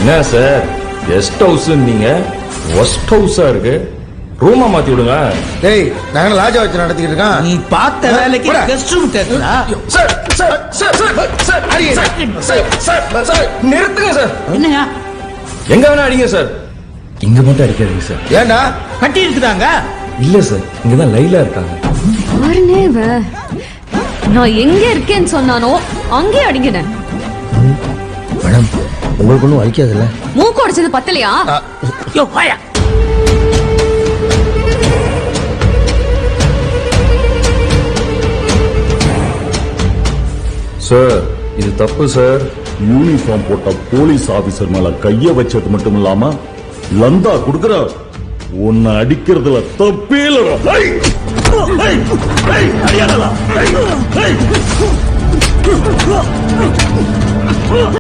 என்ன sir guest house நீங்க worst ஹவுஸா இருக்கு, ரூமா மாத்தி விடுங்க. டேய் நாங்க லாட்ஜ் வச்சு நடத்திட்டு இருக்கோம். நீ பார்த்த வேலைக்கு கெஸ்ட் ரூம் கேக்குறா? Sir sir sir sir sir sir sir நிறுத்துங்க சார். என்னையா எங்க வேணா அடிங்க சார், இங்க மட்டும் அடிக்காதீங்க சார். ஏண்டா கட்டி இருக்குதாங்க? இல்ல சார், இங்கதான் லைலா இருக்காங்க. யாருனே இவ? நான் எங்க இருக்கேன்னு சொன்னானோ அங்கே அடிங்கினேன். மேடம் உங்களுக்கு ஒன்றும் வலிக்காதுல்ல? மூக்கு உடைச்சது பத்தலையா? யோ வாயா. சார் இது தப்பு சார். யூனிஃபார்ம் போட்ட போலீஸ் ஆபீசர் மேல கைய வச்சது மட்டும் இல்லாம லந்தா குடுக்கற உன்னை அடிக்கிறதுல தப்பே இல்ல.